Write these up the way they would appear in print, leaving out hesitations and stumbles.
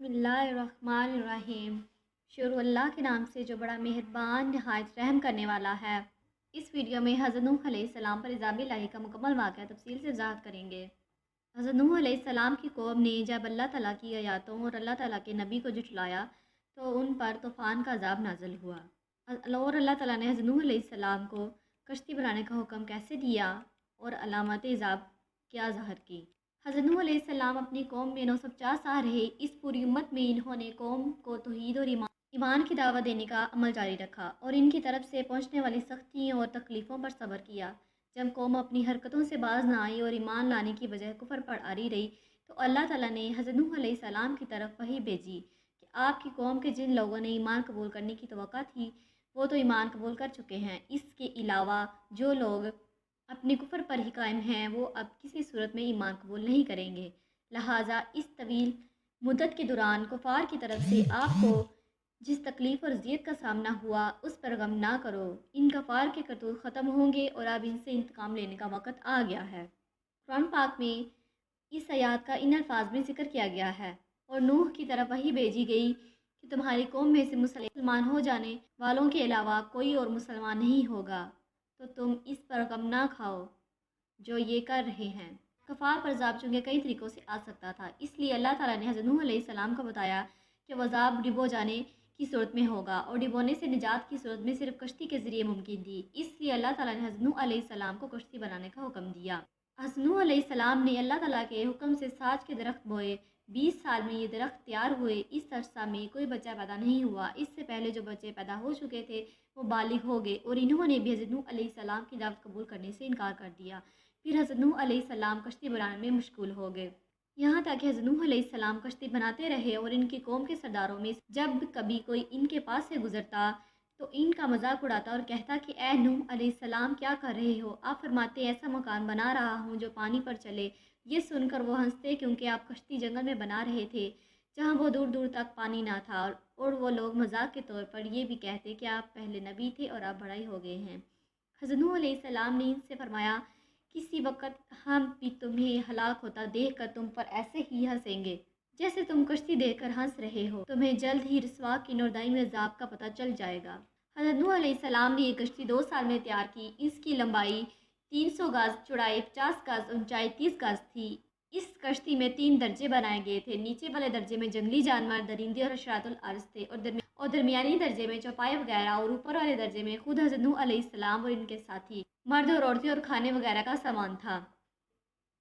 بسم اللہ الرحمن الرحیم۔ شروع اللہ کے نام سے جو بڑا مہربان نہایت رحم کرنے والا ہے۔ اس ویڈیو میں حضرت نوح علیہ السلام پر عذاب الہی کا مکمل واقعہ تفصیل سے وضاحت کریں گے۔ حضرت نوح علیہ السلام کی قوم نے جب اللہ تعالیٰ کی آیاتوں اور اللہ تعالیٰ کے نبی کو جھٹلایا تو ان پر طوفان کا عذاب نازل ہوا۔ اور اللہ تعالیٰ نے حضرت نوح علیہ السلام کو کشتی بنانے کا حکم کیسے دیا اور علامات عذاب کیا ظاہر کی۔ حضرت نوح علیہ السلام اپنی قوم میں 950 سال رہے۔ اس پوری امت میں انہوں نے قوم کو توحید اور ایمان کی دعوت دینے کا عمل جاری رکھا اور ان کی طرف سے پہنچنے والی سختیوں اور تکلیفوں پر صبر کیا۔ جب قوم اپنی حرکتوں سے باز نہ آئی اور ایمان لانے کی بجائے کفر پر اڑی رہی تو اللہ تعالیٰ نے حضرت نوح علیہ السلام کی طرف وحی بھیجی کہ آپ کی قوم کے جن لوگوں نے ایمان قبول کرنے کی توقع تھی وہ تو ایمان قبول کر چکے ہیں۔ اس کے علاوہ جو لوگ اپنے کفر پر ہی قائم ہیں وہ اب کسی صورت میں ایمان قبول نہیں کریں گے، لہٰذا اس طویل مدت کے دوران کفار کی طرف سے آپ کو جس تکلیف اور اذیت کا سامنا ہوا اس پر غم نہ کرو۔ ان کفار کے کرتوت ختم ہوں گے اور اب ان سے انتقام لینے کا وقت آ گیا ہے۔ قرآن پاک میں اس آیات کا ان الفاظ میں ذکر کیا گیا ہے اور نوح کی طرف وحی بھیجی گئی کہ تمہاری قوم میں سے مسلمان ہو جانے والوں کے علاوہ کوئی اور مسلمان نہیں ہوگا، تو تم اس پر غم نہ کھاؤ جو یہ کر رہے ہیں۔ کفار پر عذاب چونکہ کئی طریقوں سے آ سکتا تھا، اس لیے اللہ تعالیٰ نے حضرت نوح علیہ السلام کو بتایا کہ وہ عذاب ڈبو جانے کی صورت میں ہوگا اور ڈبونے سے نجات کی صورت میں صرف کشتی کے ذریعے ممکن تھی۔ اس لیے اللہ تعالیٰ نے حضرت نوح علیہ السلام کو کشتی بنانے کا حکم دیا۔ حضرت نوح علیہ السلام نے اللہ تعالیٰ کے حکم سے ساج کے درخت بوئے۔ 20 سال میں یہ درخت تیار ہوئے۔ اس عرصہ میں کوئی بچہ پیدا نہیں ہوا۔ اس سے پہلے جو بچے پیدا ہو چکے تھے وہ بالغ ہو گئے اور انہوں نے بھی حضرت نوح علیہ السلام کی دعوت قبول کرنے سے انکار کر دیا۔ پھر حضرت نوح علیہ السلام کشتی بنانے میں مشغول ہو گئے، یہاں تک کہ حضرت نوح علیہ السلام کشتی بناتے رہے اور ان کی قوم کے سرداروں میں جب کبھی کوئی ان کے پاس سے گزرتا تو ان کا مذاق اڑاتا اور کہتا کہ اے نوح علیہ السلام کیا کر رہے ہو؟ آپ فرماتے ایسا مکان بنا رہا ہوں جو پانی پر چلے۔ یہ سن کر وہ ہنستے کیونکہ آپ کشتی جنگل میں بنا رہے تھے جہاں وہ دور دور تک پانی نہ تھا، اور وہ لوگ مذاق کے طور پر یہ بھی کہتے کہ آپ پہلے نبی تھے اور آپ بڑے ہو گئے ہیں۔ حضرت نوح علیہ السلام نے ان سے فرمایا کسی وقت ہم بھی تمہیں ہلاک ہوتا دیکھ کر تم پر ایسے ہی ہنسیں گے جیسے تم کشتی دیکھ کر ہنس رہے ہو۔ تمہیں جلد ہی رسوا کی نوردائی میں عذاب کا پتہ چل جائے گا۔ حضرت نوح علیہ السلام نے یہ کشتی 2 سال میں تیار کی۔ اس کی لمبائی 300 گز، چوڑائی 50 گز، اونچائی 30 گز تھی۔ اس کشتی میں 3 درجے بنائے گئے تھے۔ نیچے والے درجے میں جنگلی جانور، درندے اور حشرات الارض تھے اور درمیانی درجے میں چوپائے وغیرہ، اور اوپر والے درجے میں خود حضرت نوح علیہ السلام اور ان کے ساتھی مرد اور عورتیں اور کھانے وغیرہ کا سامان تھا۔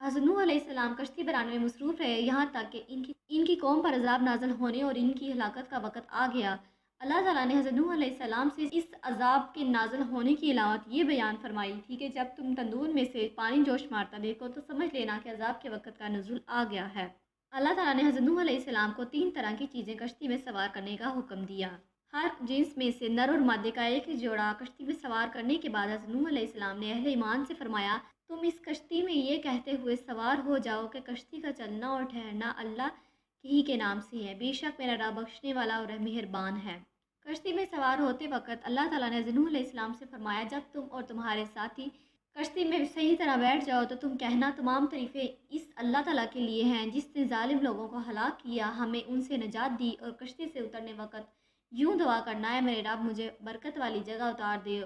حضرت نوح علیہ السلام کشتی بنانے میں مصروف رہے یہاں تک کہ ان کی قوم پر عذاب نازل ہونے اور ان کی ہلاکت کا وقت آ گیا۔ اللہ تعالیٰ نے حضرت نوح علیہ السلام سے اس عذاب کے نازل ہونے کی علامت یہ بیان فرمائی تھی کہ جب تم تندور میں سے پانی جوش مارتا دیکھو تو سمجھ لینا کہ عذاب کے وقت کا نزول آ گیا ہے۔ اللہ تعالیٰ نے حضرت نوح علیہ السلام کو 3 طرح کی چیزیں کشتی میں سوار کرنے کا حکم دیا۔ ہر جنس میں سے نر اور مادے کا ایک جوڑا کشتی میں سوار کرنے کے بعد حضرت نوح علیہ السلام نے اہل ایمان سے فرمایا تم اس کشتی میں یہ کہتے ہوئے سوار ہو جاؤ کہ کشتی کا چلنا اور ٹھہرنا اللہ ہی کے نام سے ہے، بے شک میرا رب بخشنے والا اور مہربان ہے۔ کشتی میں سوار ہوتے وقت اللہ تعالیٰ نے حضرت نوح علیہ السلام سے فرمایا جب تم اور تمہارے ساتھی کشتی میں صحیح طرح بیٹھ جاؤ تو تم کہنا تمام تعریفیں اس اللہ تعالیٰ کے لیے ہیں جس نے ظالم لوگوں کو ہلاک کیا، ہمیں ان سے نجات دی، اور کشتی سے اترنے وقت یوں دعا کرنا ہے میرے رب مجھے برکت والی جگہ اتار دے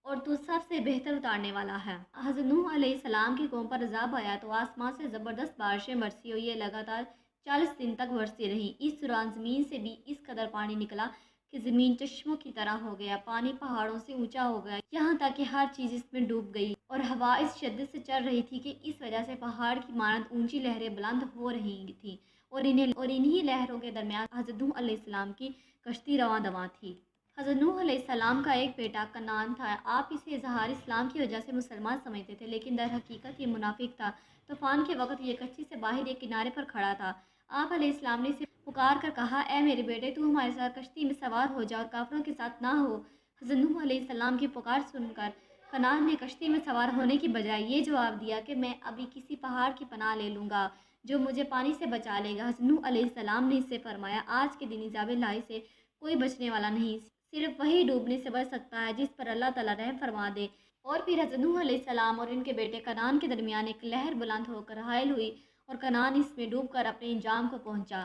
اور تو سب سے بہتر اتارنے والا ہے۔ حضرت نوح علیہ السلام کی قوم پر عذاب آیا تو آسمان سے زبردست بارشیں برسی اور یہ لگاتار 40 دن تک برستی رہیں۔ اس دوران زمین سے بھی اس قدر پانی نکلا کہ زمین چشموں کی طرح ہو گیا، پانی پہاڑوں سے اونچا ہو گیا یہاں تک کہ ہر چیز اس میں ڈوب گئی، اور ہوا اس شدت سے چل رہی تھی کہ اس وجہ سے پہاڑ کی مانند اونچی لہریں بلند ہو رہی تھیں اور انہی لہروں کے درمیان حضرت نوح علیہ السلام کی کشتی رواں دواں تھی۔ حضرت نوح علیہ السلام کا ایک بیٹا کنعان تھا۔ آپ اسے اظہار اسلام کی وجہ سے مسلمان سمجھتے تھے لیکن در حقیقت یہ منافق تھا۔ طوفان کے وقت یہ کشتی سے باہر ایک کنارے پر کھڑا تھا۔ آپ علیہ السلام نے اسے پکار کر کہا اے میرے بیٹے تو ہمارے ساتھ کشتی میں سوار ہو جا اور کافروں کے ساتھ نہ ہو۔ حضرت نوح علیہ السلام کی پکار سن کر کنعان نے کشتی میں سوار ہونے کی بجائے یہ جواب دیا کہ میں ابھی کسی پہاڑ کی پناہ لے لوں گا جو مجھے پانی سے بچا لے گا۔ حضرت نوح علیہ السلام نے اس سے فرمایا آج کے دن عذاب الہی سے کوئی بچنے والا نہیں، صرف وہی ڈوبنے سے بچ سکتا ہے جس پر اللہ تعالیٰ رحم فرما دے۔ اور پھر حضرت نوح علیہ السلام اور ان کے بیٹے کنعان کے درمیان ایک لہر بلند ہو کر حائل ہوئی اور کنعان اس میں ڈوب کر اپنے انجام کو پہنچا۔